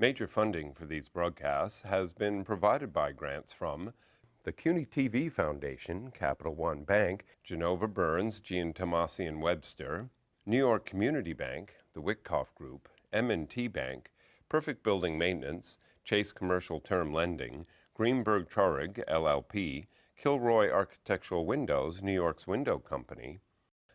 Major funding for these broadcasts has been provided by grants from the CUNY TV Foundation, Capital One Bank, Genova Burns, Gian Tomasi and Webster, New York Community Bank, the Witkoff Group, M&T Bank, Perfect Building Maintenance, Chase Commercial Term Lending, Greenberg Traurig, LLP, Kilroy Architectural Windows, New York's Window Company.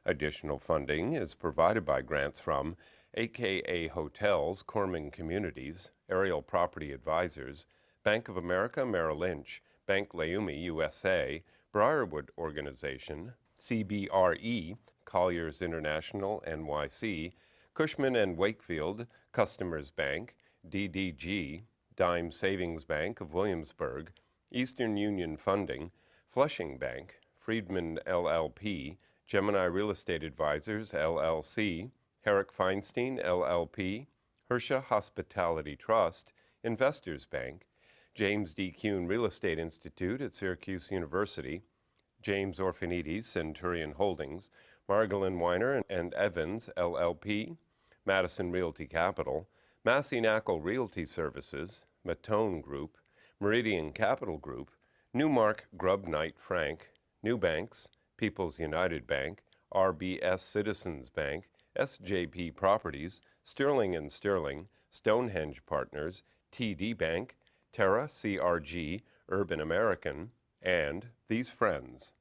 Additional funding is provided by grants from AKA Hotels, Corman Communities, Ariel Property Advisors, Bank of America Merrill Lynch, Bank Leumi USA, Briarwood Organization, CBRE, Colliers International NYC, Cushman & Wakefield, Customers Bank, DDG, Dime Savings Bank of Williamsburg, Eastern Union Funding, Flushing Bank, Friedman LLP, Gemini Real Estate Advisors LLC, Herrick Feinstein LLP, Hersha Hospitality Trust, Investors Bank, James D. Kuhn Real Estate Institute at Syracuse University, James Orphanides Centurion Holdings, Margolin Weiner and Evans LLP, Madison Realty Capital, Massey Knackle Realty Services, Matone Group, Meridian Capital Group, Newmark Grubb Knight Frank, New Banks, People's United Bank, RBS Citizens Bank, SJP Properties, Sterling & Sterling, Stonehenge Partners, TD Bank, Terra CRG, Urban American, and These Friends.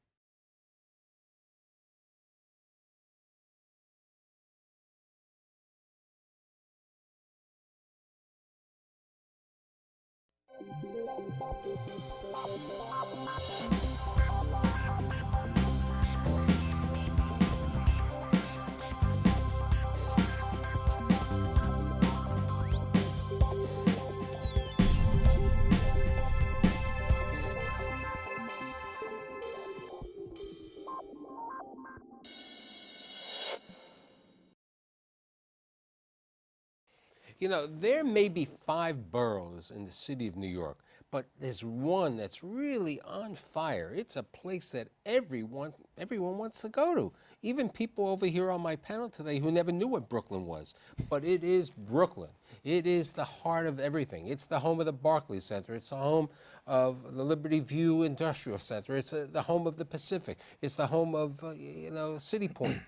You know, there may be 5 boroughs in the city of New York, but there's one that's really on fire. It's a place that everyone wants to go to. Even people over here on my panel today who never knew what Brooklyn was. But it is Brooklyn. It is the heart of everything. It's the home of the Barclays Center. It's the home of the Liberty View Industrial Center. It's the home of the Pacific. It's the home of, City Point.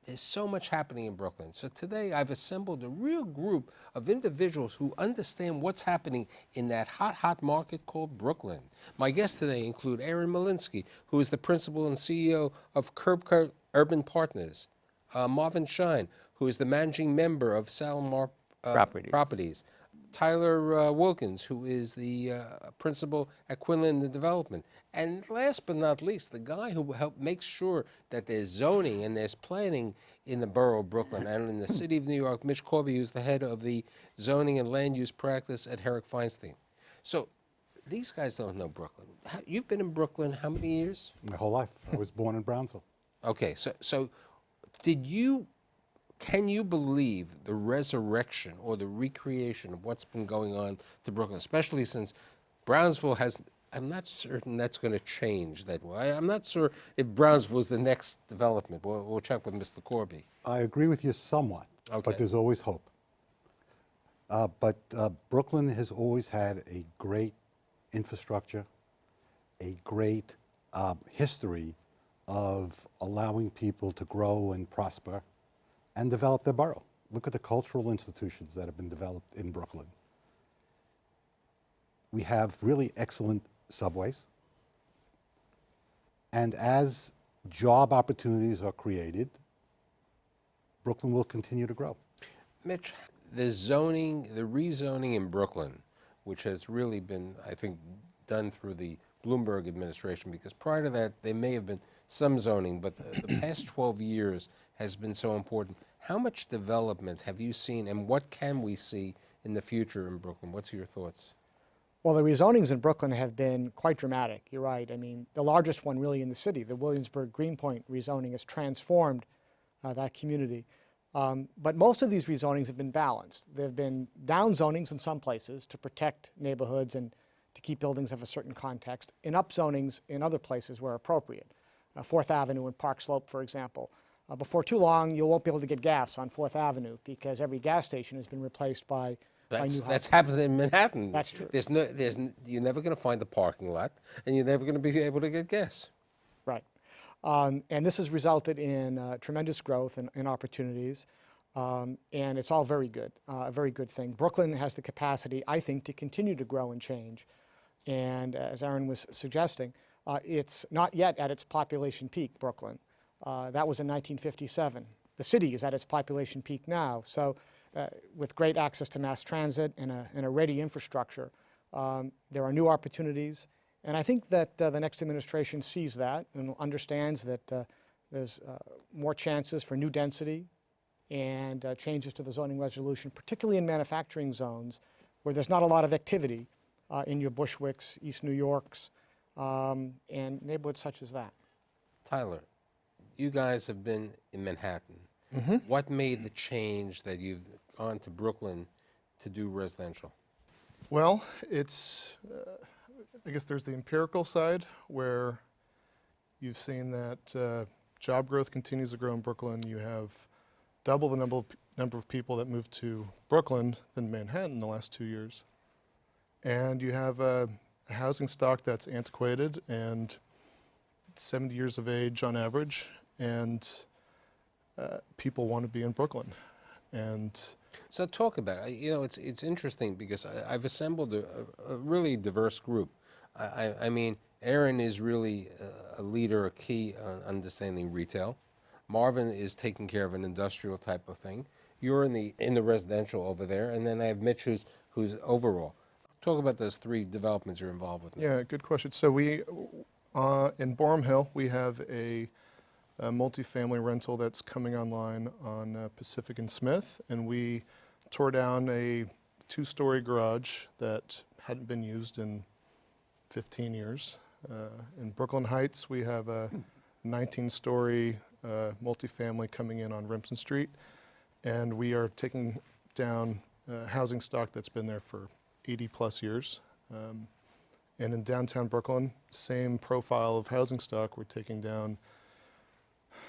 There's so much happening in Brooklyn. So today I've assembled a real group of individuals who understand what's happening in that hot market called Brooklyn. My guests today include Aaron Malinsky, who is the principal and CEO of Curbcut Urban Partners, Marvin Schein, who is the managing member of Salmar Properties. Tyler Wilkins, who is the principal at Quinlan the Development. And last but not least, the guy who helped make sure that there's zoning and there's planning in the borough of Brooklyn and in the city of New York, Mitch Korbey, who's the head of the zoning and land use practice at Herrick Feinstein. So these guys don't know Brooklyn. You've been in Brooklyn how many years? My whole life. I was born in Brownsville. Okay, so can you believe the resurrection or the recreation of what's been going on to Brooklyn, especially since Brownsville has, I'm not certain that's going to change that way. I'm not sure if Brownsville is the next development. We'll check with Mr. Korbey. I agree with you somewhat, Okay. but there's always hope. But Brooklyn has always had a great infrastructure, a great history of allowing people to grow and prosper and develop their borough. Look at the cultural institutions that have been developed in Brooklyn. We have really excellent subways. And as job opportunities are created, Brooklyn will continue to grow. Mitch, the rezoning in Brooklyn, which has really been, I think, done through the Bloomberg administration, because prior to that, there may have been some zoning, but the past 12 years has been so important. How much development have you seen, and what can we see in the future in Brooklyn? What's your thoughts? Well, the rezonings in Brooklyn have been quite dramatic. You're right. I mean, the largest one really in the city, the Williamsburg Greenpoint rezoning, has transformed that community. But most of these rezonings have been balanced. There have been down zonings in some places to protect neighborhoods and to keep buildings of a certain context, and up zonings in other places where appropriate. 4th Avenue and Park Slope, for example. Before too long, you won't be able to get gas on 4th Avenue because every gas station has been replaced by That's happened in Manhattan. That's true. You're never going to find a parking lot, and you're never going to be able to get gas. Right. And this has resulted in tremendous growth and opportunities, and it's all very good, a very good thing. Brooklyn has the capacity, I think, to continue to grow and change. And as Aaron was suggesting, it's not yet at its population peak, Brooklyn. That was in 1957. The city is at its population peak now. So with great access to mass transit and a ready infrastructure, there are new opportunities. And I think that the next administration sees that and understands that there's more chances for new density and changes to the zoning resolution, particularly in manufacturing zones where there's not a lot of activity in your Bushwicks, East New Yorks, and neighborhoods such as that. Tyler, you guys have been in Manhattan. What made the change that you've gone to Brooklyn to do residential? Well, it's, I guess there's the empirical side where you've seen that job growth continues to grow in Brooklyn. You have double the number of people that moved to Brooklyn than Manhattan in the last 2 years. And you have a housing stock that's antiquated and 70 years of age on average, and people want to be in Brooklyn. And so talk about it. You know, it's interesting because I've assembled a really diverse group. I mean, Aaron is really a leader, a key on understanding retail. Marvin is taking care of an industrial type of thing. You're in the residential over there, and then I have Mitch, who's overall. Talk about those three developments you're involved with now. yeah, good question. So we, in Borum Hill, we have a multifamily rental that's coming online on Pacific and Smith, and we tore down a 2-story garage that hadn't been used in 15 years. In Brooklyn Heights, we have a 19-story multifamily coming in on Remsen Street, and we are taking down housing stock that's been there for 80+ years. And in downtown Brooklyn, same profile of housing stock. We're taking down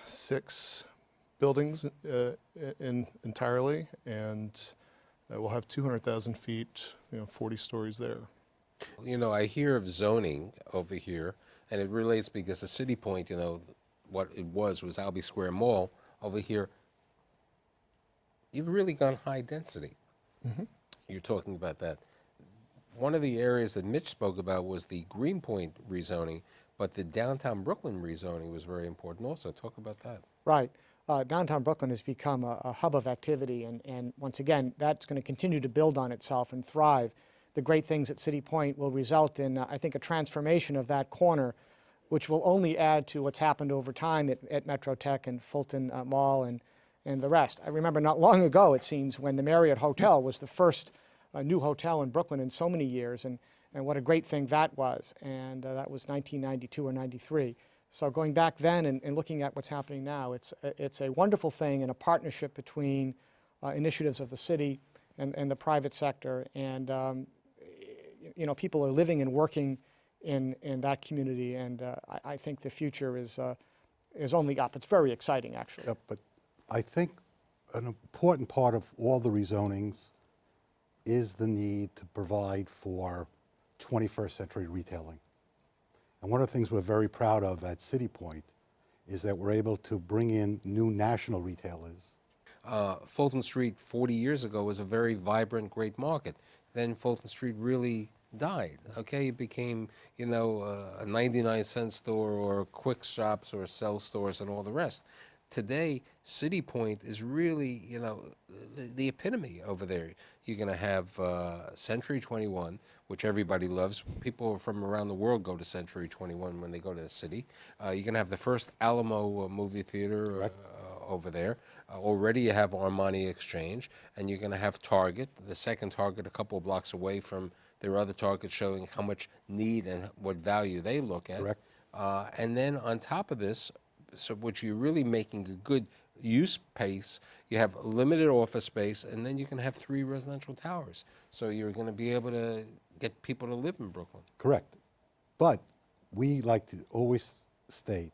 6 buildings entirely, and we'll have 200,000 feet, 40 stories there. You know, I hear of zoning over here, and it relates because the City Point, what it was Albee Square Mall. Over here, you've really gone high density. You're talking about that. One of the areas that Mitch spoke about was the Greenpoint rezoning, but the downtown Brooklyn rezoning was very important also. Talk about that. Right. Downtown Brooklyn has become a hub of activity, and once again, that's going to continue to build on itself and thrive. The great things at City Point will result in, I think, a transformation of that corner, which will only add to what's happened over time at Metro Tech and Fulton Mall and the rest. I remember not long ago, it seems, when the Marriott Hotel was the first new hotel in Brooklyn in so many years, and what a great thing that was. And that was 1992 or 93. So going back then and looking at what's happening now, it's a wonderful thing and a partnership between initiatives of the city and the private sector. And people are living and working in that community, and I think the future is only up. It's very exciting, actually. Yeah, but I think an important part of all the rezonings is the need to provide for 21st century retailing. And one of the things we're very proud of at City Point is that we're able to bring in new national retailers. Fulton Street 40 years ago was a very vibrant, great market. Then Fulton Street really died. Okay, it became, a 99-cent store or quick shops or cell stores and all the rest. Today, City Point is really, the epitome over there. You're going to have Century 21, which everybody loves. People from around the world go to Century 21 when they go to the city. You're going to have the first Alamo movie theater over there. Already you have Armani Exchange, and you're going to have Target, the second Target a couple of blocks away from their other Target, showing how much need and what value they look at. Correct. And then on top of this, so what you're really making a good use pace, you have limited office space, and then you can have 3 residential towers. So you're going to be able to get people to live in Brooklyn. Correct. But we like to always state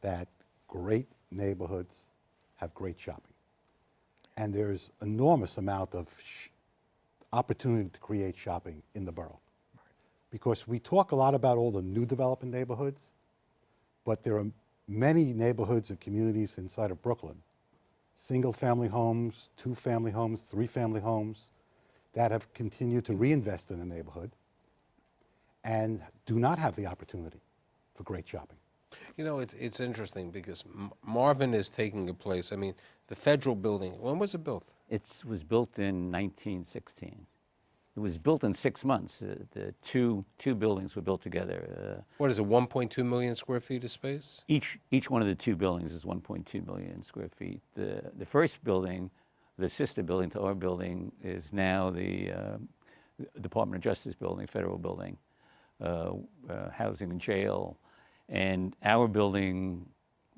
that great neighborhoods have great shopping. And there's enormous amount of opportunity to create shopping in the borough. Because we talk a lot about all the new development neighborhoods, but there are many neighborhoods and communities inside of Brooklyn, single-family homes, two-family homes, three-family homes, that have continued to reinvest in the neighborhood and do not have the opportunity for great shopping. You know, it's interesting because Marvin is taking a place. I mean, the federal building, when was it built? It was built in 1916. It was built in 6 months. The two buildings were built together. What is it, 1.2 million square feet of space? Each one of the two buildings is 1.2 million square feet. The first building, the sister building to our building, is now the Department of Justice building, federal building, housing and jail. And our building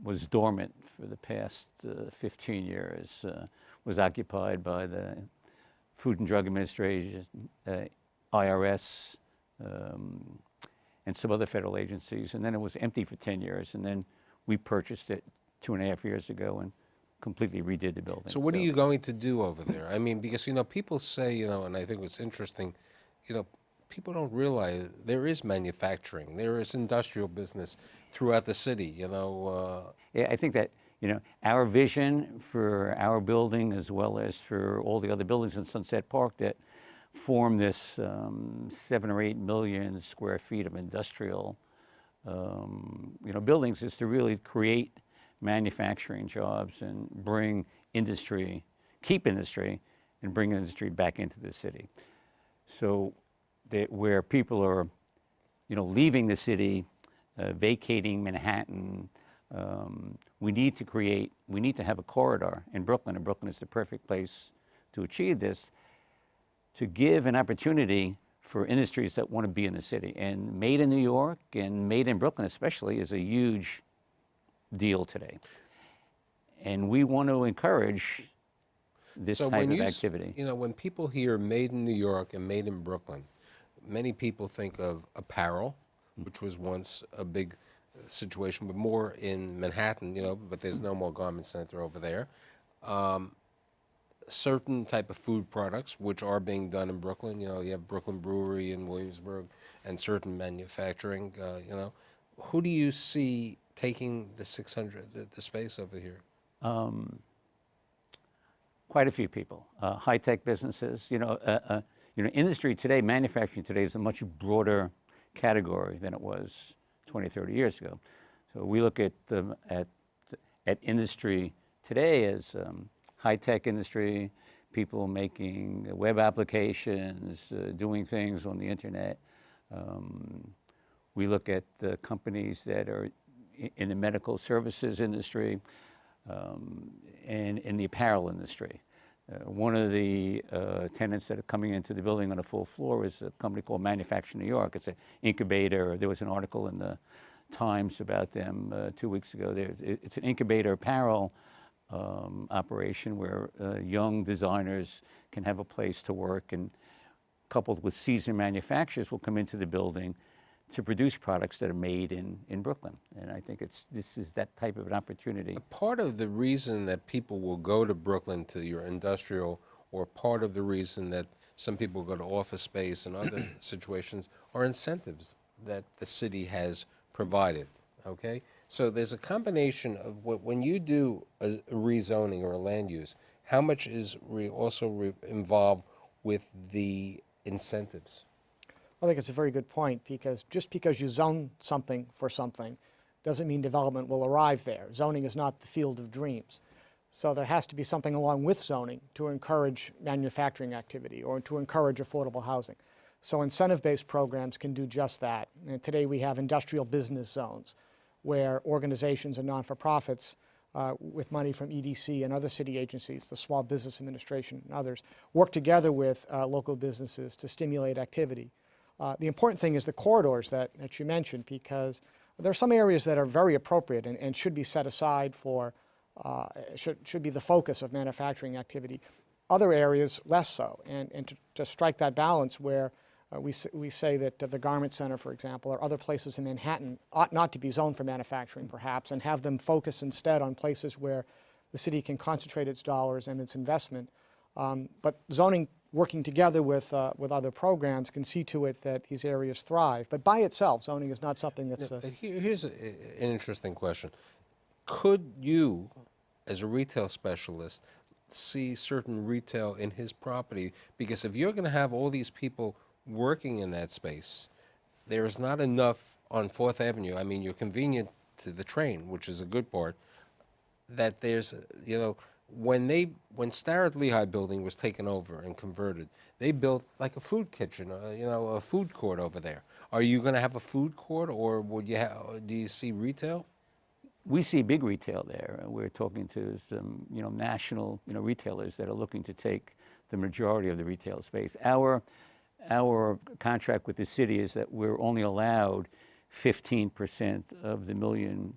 was dormant for the past 15 years, was occupied by the Food and Drug Administration, IRS, and some other federal agencies. And then it was empty for 10 years. And then we purchased it 2.5 years ago and completely redid the building. So what are you going to do over there? I mean, because, you know, people say, you know, and I think what's interesting, you know, people don't realize there is manufacturing, there is industrial business throughout the city, you know. Yeah, I think that, you know, our vision for our building as well as for all the other buildings in Sunset Park that form this 7 or 8 million square feet of industrial, you know, buildings is to really create manufacturing jobs and bring industry, keep industry, and bring industry back into the city. So that where people are, you know, leaving the city, vacating Manhattan, we need to have a corridor in Brooklyn, and Brooklyn is the perfect place to achieve this, to give an opportunity for industries that want to be in the city. And made in New York and made in Brooklyn especially is a huge deal today. And we want to encourage this type of activity. You know, when people hear made in New York and made in Brooklyn, many people think of apparel, which was once a big situation, but more in Manhattan, you know, but there's no more garment center over there. Certain type of food products, which are being done in Brooklyn, you know, you have Brooklyn Brewery in Williamsburg and certain manufacturing, you know. Who do you see taking the 600, the space over here? Quite a few people. High-tech businesses, you know, industry today, manufacturing today is a much broader category than it was 20, 30 years ago. So we look at industry today as high-tech industry, people making web applications, doing things on the internet. We look at the companies that are in the medical services industry and in the apparel industry. One of the tenants that are coming into the building on a full floor is a company called Manufacturing New York. It's an incubator. There was an article in the Times about them 2 weeks ago. It's an incubator apparel operation where young designers can have a place to work, and coupled with seasoned manufacturers will come into the building to produce products that are made in Brooklyn. And I think this is that type of an opportunity. Part of the reason that people will go to Brooklyn to your industrial, or part of the reason that some people go to office space and other situations, are incentives that the city has provided, okay? So there's a combination of when you do a rezoning or a land use, how much is involved with the incentives? I think it's a very good point, because just because you zone something for something doesn't mean development will arrive there. Zoning is not the field of dreams. So there has to be something along with zoning to encourage manufacturing activity or to encourage affordable housing. So incentive-based programs can do just that. And today we have industrial business zones where organizations and non-for-profits with money from EDC and other city agencies, the Small Business Administration and others, work together with local businesses to stimulate activity. The important thing is the corridors that you mentioned, because there are some areas that are very appropriate and should be set aside for, should be the focus of manufacturing activity. Other areas less so, and to strike that balance where we say that the Garment Center, for example, or other places in Manhattan ought not to be zoned for manufacturing perhaps, and have them focus instead on places where the city can concentrate its dollars and its investment. But zoning working together with other programs, can see to it that these areas thrive. But by itself, zoning is not something that's... Here's an interesting question. Could you, as a retail specialist, see certain retail in his property? Because if you're going to have all these people working in that space, there is not enough on 4th Avenue. I mean, you're convenient to the train, which is a good part, that there's, you know, when Starrett Lehigh building was taken over and converted, they built like a food kitchen, you know, a food court over there. Are you going to have a food court, or would you do you see retail? We see big retail there. We're talking to some, you know, national, you know, retailers that are looking to take the majority of the retail space. Our contract with the city is that we're only allowed 15% of the $1.2 million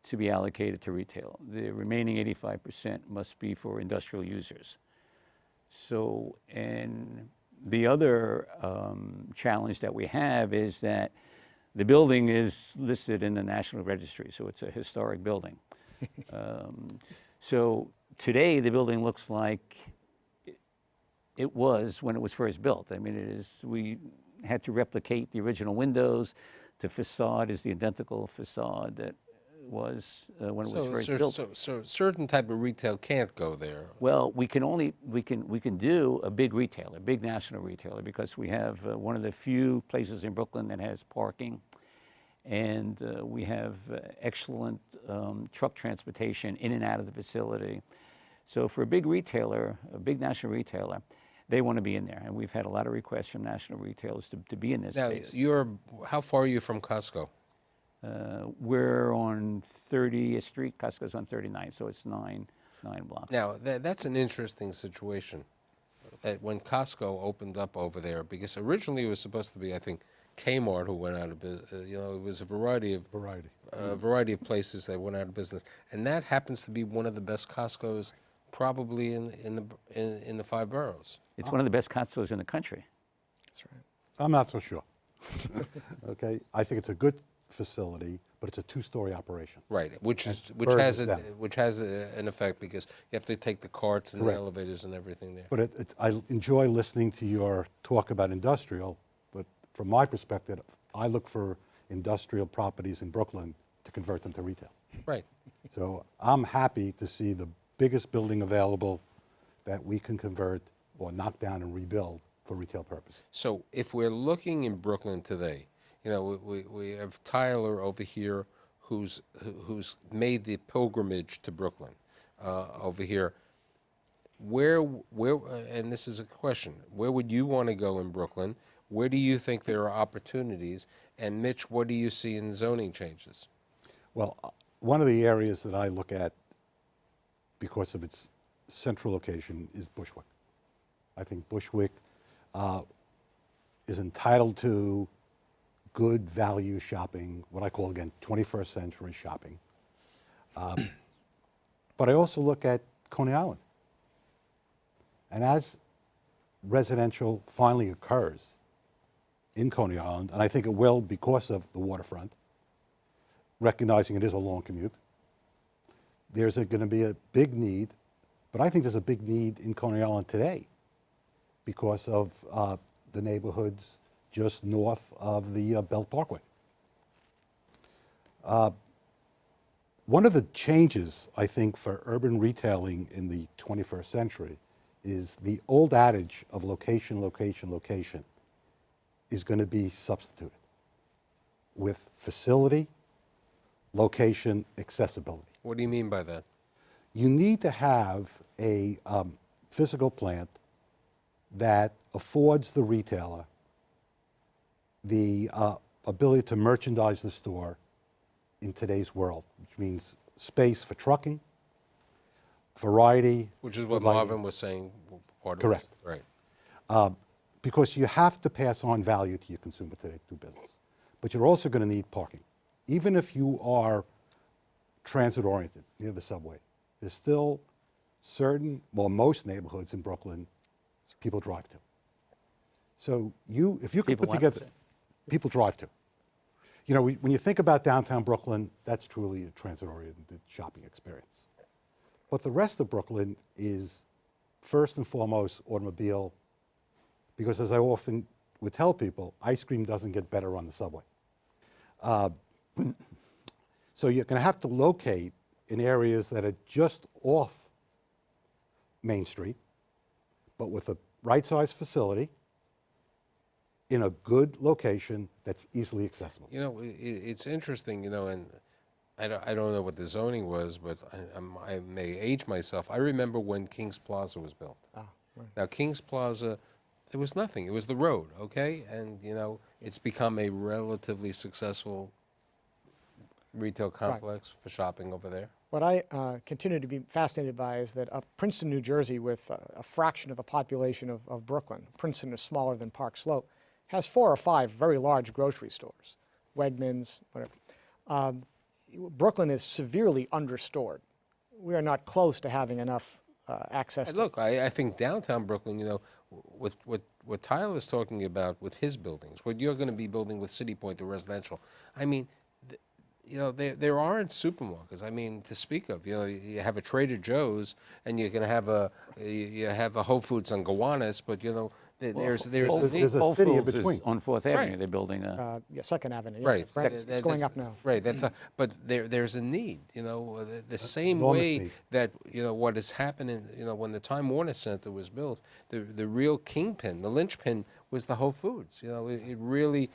to be allocated to retail. The remaining 85% must be for industrial users. So, and the other challenge that we have is that the building is listed in the National Registry, so it's a historic building. So today the building looks like it was when it was first built. I mean, we had to replicate the original windows. The facade is the identical facade that was when it was first built. So certain type of retail can't go there. Well, we can do a big retailer, a big national retailer, because we have one of the few places in Brooklyn that has parking, and we have excellent truck transportation in and out of the facility. So for a big retailer, a big national retailer, they want to be in there, and we've had a lot of requests from national retailers to be in this space. How far are you from Costco? We're on 30th Street. Costco's on 39th, so it's nine blocks. Now, that's an interesting situation. When Costco opened up over there, because originally it was supposed to be, I think, Kmart who went out of business. You know, it was a variety of places that went out of business, and that happens to be one of the best Costco's probably in the 5 boroughs. It's one of the best Costco's in the country. That's right. I'm not so sure. Okay, I think it's a good facility, but it's a 2-story operation. Right, which has an effect, because you have to take the carts and Correct. the elevators and everything there. But I enjoy listening to your talk about industrial, but from my perspective, I look for industrial properties in Brooklyn to convert them to retail. Right. So I'm happy to see the biggest building available that we can convert or knock down and rebuild for retail purposes. So if we're looking in Brooklyn today, you know, we have Tyler over here who's made the pilgrimage to Brooklyn over here. Where, and this is a question, where would you want to go in Brooklyn? Where do you think there are opportunities? And Mitch, what do you see in zoning changes? Well, one of the areas that I look at because of its central location is Bushwick. I think Bushwick is entitled to good value shopping, what I call, again, 21st century shopping. But I also look at Coney Island. And as residential finally occurs in Coney Island, and I think it will because of the waterfront, recognizing it is a long commute, there's going to be a big need, but I think there's a big need in Coney Island today because of the neighborhoods just north of the Belt Parkway. One of the changes, I think, for urban retailing in the 21st century is the old adage of location, location, location is going to be substituted with facility, location, accessibility. What do you mean by that? You need to have a physical plant that affords the retailer the ability to merchandise the store in today's world, which means space for trucking, variety. Which is what Marvin was saying. Correct. Right. Because you have to pass on value to your consumer today to do business. But you're also going to need parking. Even if you are transit-oriented near the subway, there's still certain, well, most neighborhoods in Brooklyn, people drive to. So if you could put together, people drive to. You know, when you think about downtown Brooklyn, that's truly a transit-oriented shopping experience. But the rest of Brooklyn is first and foremost automobile, because as I often would tell people, ice cream doesn't get better on the subway. So you're going to have to locate in areas that are just off Main Street, but with a right-sized facility in a good location that's easily accessible. You know, it's interesting, you know, and I don't know what the zoning was, but I may age myself. I remember when Kings Plaza was built. Right. Now, Kings Plaza, there was nothing. It was the road, okay? And, you know, it's become a relatively successful retail complex for shopping over there. What I continue to be fascinated by is that Princeton, New Jersey, with a fraction of the population of Brooklyn, Princeton is smaller than Park Slope, has 4 or 5 very large grocery stores, Wegmans, whatever. Brooklyn is severely understored. We are not close to having enough access to. Look, I think downtown Brooklyn, you know, with what Tyler is talking about with his buildings, what you're going to be building with City Point, the residential, I mean, you know, there aren't supermarkets. I mean, to speak of, you know, you have a Trader Joe's, and you're going to have a Whole Foods on Gowanus, but you know, there's a city in between. On 4th Avenue, Right. they're building a. Yeah, 2nd Avenue. Yeah. Right, It's going up now. Right, but there's a need, you know, the same enormous way need. that, you know, what has happened in, you know, when the Time Warner Center was built, the real kingpin, the linchpin was the Whole Foods. You know, it really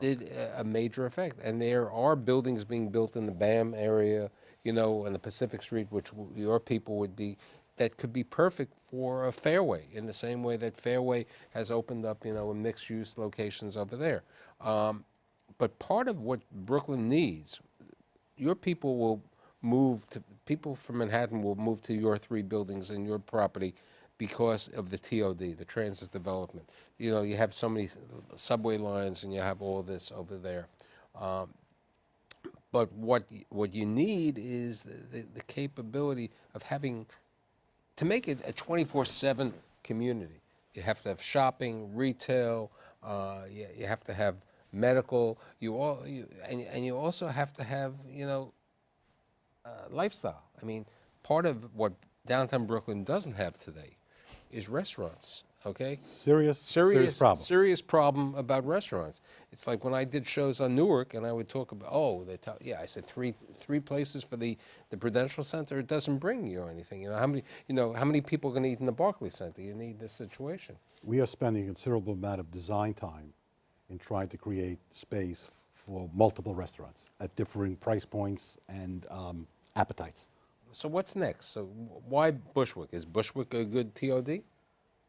did a major effect, and there are buildings being built in the BAM area, you know, and the Pacific Street, which your people would be, that could be perfect for a Fairway, in the same way that Fairway has opened up, you know, in mixed-use locations over there. But part of what Brooklyn needs, your people will move to, people from Manhattan will move to your 3 buildings and your property because of the TOD, the transit development. You know, you have so many subway lines and you have all this over there. But what you need is the capability of having, to make it a 24/7 community. You have to have shopping, retail, you have to have medical, and you also have to have, you know, lifestyle. I mean, part of what downtown Brooklyn doesn't have today is restaurants, okay? Serious problem. Serious problem about restaurants. It's like when I did shows on Newark and I would talk about, I said three places for the Prudential Center. It doesn't bring you anything. You know, how many people are going to eat in the Barclays Center? You need this situation. We are spending a considerable amount of design time in trying to create space for multiple restaurants at differing price points and appetites. So what's next? So why Bushwick? Is Bushwick a good TOD?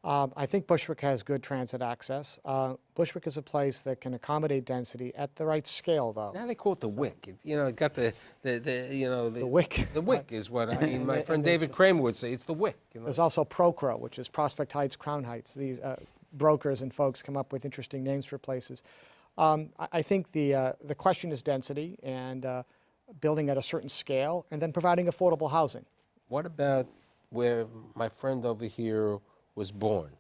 I think Bushwick has good transit access. Bushwick is a place that can accommodate density at the right scale, though. Now they call it the Wick. You know, it got the Wick. The Wick is what I mean. My And friend there's- David Kramer would say it's the Wick. You know? There's also Procro, which is Prospect Heights, Crown Heights. These brokers and folks come up with interesting names for places. I think the question is density and building at a certain scale, and then providing affordable housing. What about where my friend over here was born?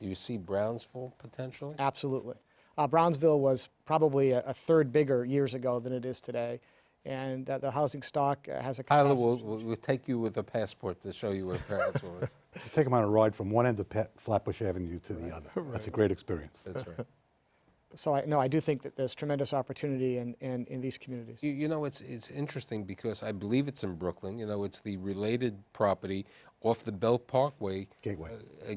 Do you see Brownsville potentially? Absolutely. Brownsville was probably a third bigger years ago than it is today, and the housing stock has a Tyler capacity. will take you with a passport to show you where Brownsville is. Just take them on a ride from one end of Flatbush Avenue to the other. That's a great experience. That's right. So I do think that there's tremendous opportunity in these communities. You know, it's interesting because I believe it's in Brooklyn. You know, it's the related property off the Belt Parkway.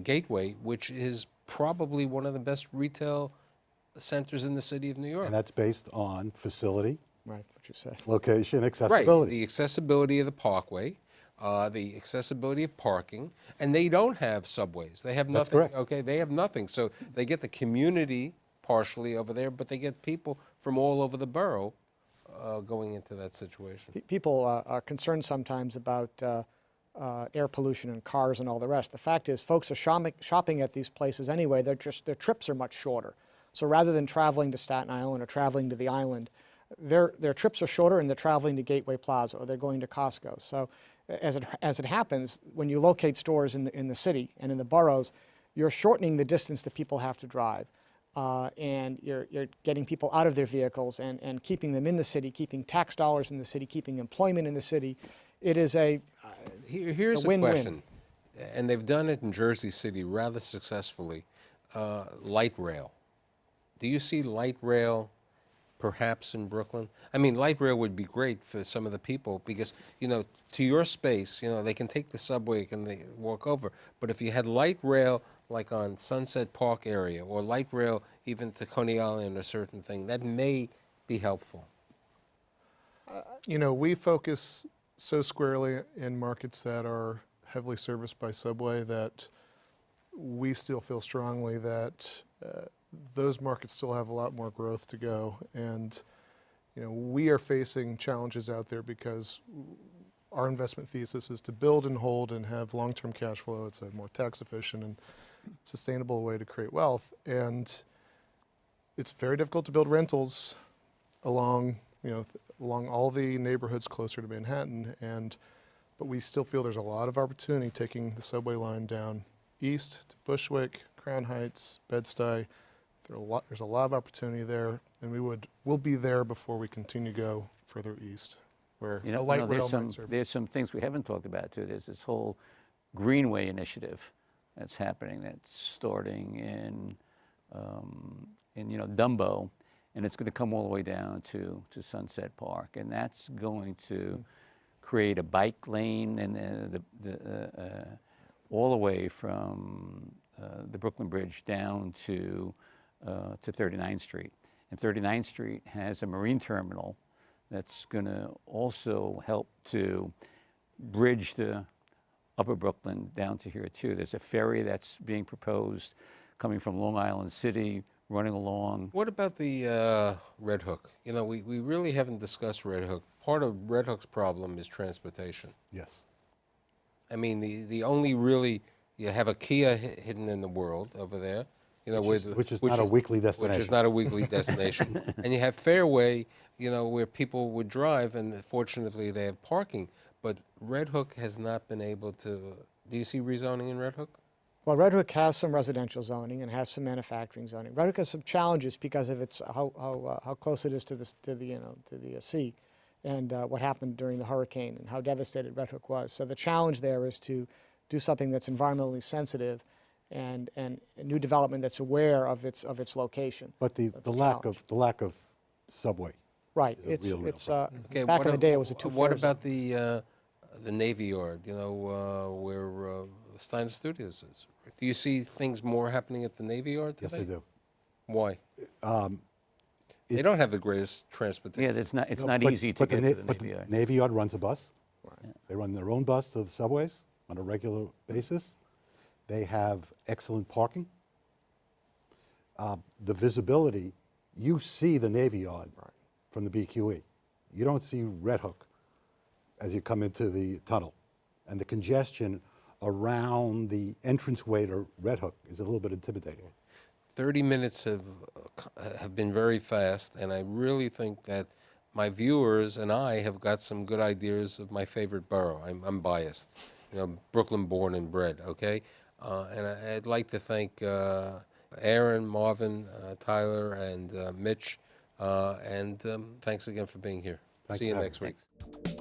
Gateway, which is probably one of the best retail centers in the city of New York. And that's based on facility, Right, what you said. location, Right, accessibility. the accessibility of the parkway, the accessibility of parking, and they don't have subways. They have nothing. correct. Okay, they have nothing. So they get the community partially over there, but they get people from all over the borough going into that situation. People are concerned sometimes about air pollution and cars and all the rest. The fact is, folks are shopping at these places anyway. Their trips are much shorter. So rather than traveling to Staten Island or traveling to the island, their trips are shorter, and they're traveling to Gateway Plaza or they're going to Costco. So as it happens, when you locate stores in the city and in the boroughs, you're shortening the distance that people have to drive. And you're getting people out of their vehicles and keeping them in the city, keeping tax dollars in the city, keeping employment in the city. It is Here's a a win-win. question. and they've done it in Jersey City rather successfully, light rail. Do you see light rail perhaps in Brooklyn? I mean, light rail would be great for some of the people because, you know, to your space, you know, they can take the subway and they walk over. But if you had light rail like on Sunset Park area or light rail even to Coney Island or certain thing, that may be helpful. You know, we focus so squarely in markets that are heavily serviced by subway that we still feel strongly that those markets still have a lot more growth to go. And, you know, we are facing challenges out there because our investment thesis is to build and hold and have long-term cash flow. It's a more tax efficient and sustainable way to create wealth. And it's very difficult to build rentals along, you know, along all the neighborhoods closer to Manhattan. But we still feel there's a lot of opportunity taking the subway line down east to Bushwick, Crown Heights, Bed-Stuy. There's a lot of opportunity there, and we'll be there before we continue to go further east, where a light rail might serve. There's some things we haven't talked about too. There's this whole Greenway initiative that's happening. That's starting in you know, Dumbo, and it's going to come all the way down to Sunset Park, and that's going to create a bike lane and all the way from the Brooklyn Bridge down to 39th Street. And 39th Street has a marine terminal that's going to also help to bridge the Upper Brooklyn down to here too. There's a ferry that's being proposed coming from Long Island City, running along. What about the Red Hook? You know, we really haven't discussed Red Hook. Part of Red Hook's problem is transportation. Yes. I mean, the only really, you have a Kia hidden in the world over there, you know, Which is not a weekly destination. Which is not a weekly destination. And you have Fairway, you know, where people would drive, and fortunately they have parking. But Red Hook has not been able to. Do you see rezoning in Red Hook? Well, Red Hook has some residential zoning and has some manufacturing zoning. Red Hook has some challenges because of its how close it is to the sea, and what happened during the hurricane and how devastated Red Hook was. So the challenge there is to do something that's environmentally sensitive, and a new development that's aware of its location. But the lack of subway. Right. Is a real problem. Okay, back in the day it was a two-fare What zone. about the Navy Yard? You know, where Stein Studios is. Do you see things more happening at the Navy Yard today? Yes, I do. Why? They don't have the greatest transportation. Yeah, it's not No, but- easy to but get the to the but Navy the Yard. Navy Yard runs a bus. They run their own bus to the subways on a regular basis. They have excellent parking. The visibility, you see the Navy Yard from the BQE. You don't see Red Hook as you come into the tunnel. And the congestion around the entranceway to Red Hook is a little bit intimidating. 30 minutes have been very fast, and I really think that my viewers and I have got some good ideas of my favorite borough. I'm biased, you know, Brooklyn born and bred, okay? And I'd like to thank Aaron, Marvin, Tyler, and Mitch, and thanks again for being here. Thanks See you for next having week. me.